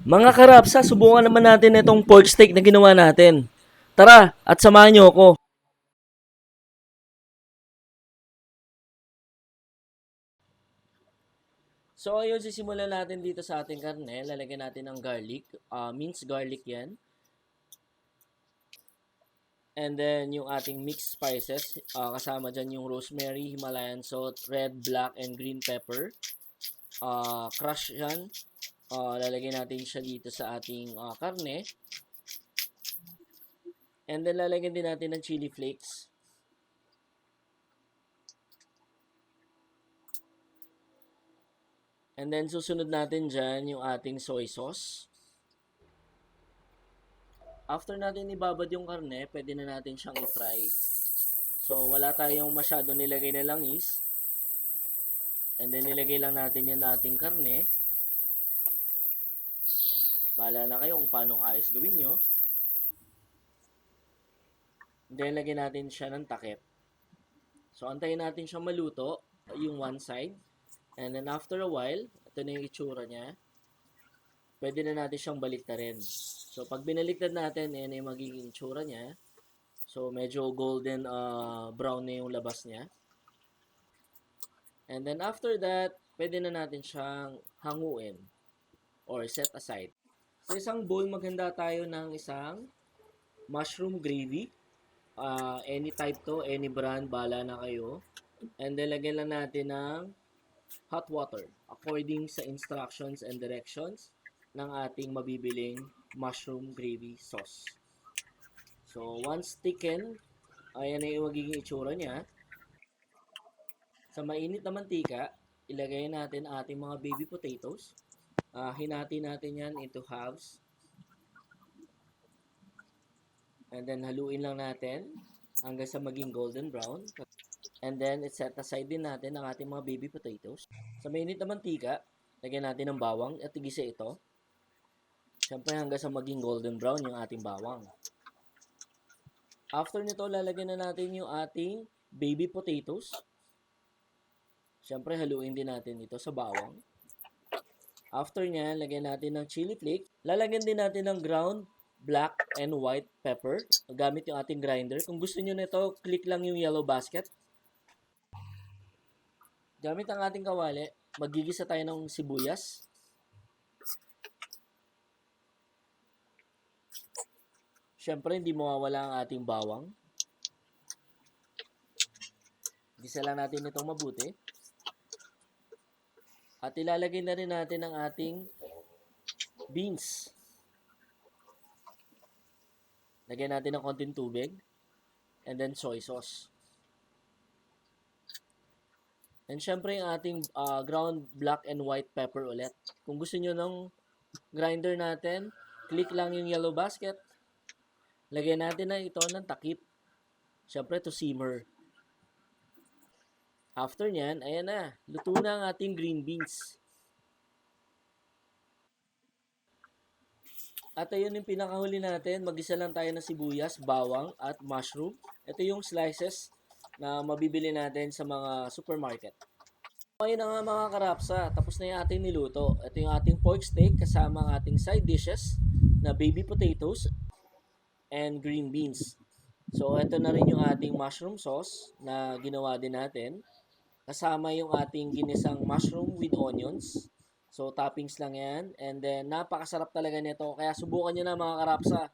Mga karapsa, subukan naman natin itong pork steak na ginawa natin. Tara, at samahan niyo ako. So ayun, sisimulan natin dito sa ating karne. Lalagyan natin ng garlic. Minced garlic yan. And then yung ating mixed spices. Kasama dyan yung rosemary, Himalayan salt, red, black, and green pepper. Crush yan. Lalagyan natin siya dito sa ating karne. And then lalagyan din natin ng chili flakes. And then susunod natin dyan yung ating soy sauce. After natin ibabad yung karne, pwede na natin siyang i-fry. So wala tayong masyado nilagay na langis. And then nilagay lang natin yung ating karne. Bahala na kayo kung paano ayos gawin nyo. And then lagyan natin siya ng takip. So antayin natin siya maluto, yung one side. And then after a while, ito na yung itsura niya. Pwede na natin siyang baliktarin. So pag binaliktad natin, yan yung magiging itsura niya. So medyo golden brown na yung labas niya. And then after that, pwede na natin siyang hanguin or set aside. Sa isang bowl, maghanda tayo ng isang mushroom gravy. Any type to, any brand, bala na kayo. And then lagyan lang natin ng hot water according sa instructions and directions ng ating mabibiling mushroom gravy sauce. So once thickened, ayan na yung magiging itsura niya. Sa mainit na mantika, ilagay natin ating mga baby potatoes. Hinati natin yan into halves. And then haluin lang natin hanggang sa maging golden brown. And then set aside din natin ang ating mga baby potatoes. Sa mainit na mantika, lagyan natin ng bawang at igisa ito. Siyempre hanggang sa maging golden brown yung ating bawang. After nito, lalagyan na natin yung ating baby potatoes. Siyempre, haluin din natin ito sa bawang. After nyan, lagyan natin ng chili flake. Lalagyan din natin ng ground black and white pepper. Gamit yung ating grinder. Kung gusto nyo nito, click lang yung yellow basket. Gamit ang ating kawali, magigisa tayo ng sibuyas. Siyempre, hindi mawawala ang ating bawang. Gisa lang natin itong mabuti. At ilalagay na rin natin ang ating beans. Lagyan natin ng konting tubig. And then soy sauce. And syempre yung ating ground black and white pepper ulit. Kung gusto nyo ng grinder natin, click lang yung yellow basket. Lagyan natin na ito ng takip. Syempre to simmer. After nyan, ayan na. Luto na ang ating green beans. At ayun yung pinakahuli natin. Mag-isa lang tayo ng sibuyas, bawang, at mushroom. Ito yung slices na mabibili natin sa mga supermarket. Okay na nga mga karapsa. Tapos na yung ating niluto. Ito yung ating pork steak kasama ang ating side dishes na baby potatoes and green beans. So, ito na rin yung ating mushroom sauce na ginawa din natin. Kasama yung ating ginisang mushroom with onions. So, toppings lang yan. And then, napakasarap talaga nito. Kaya subukan nyo na mga karapsa.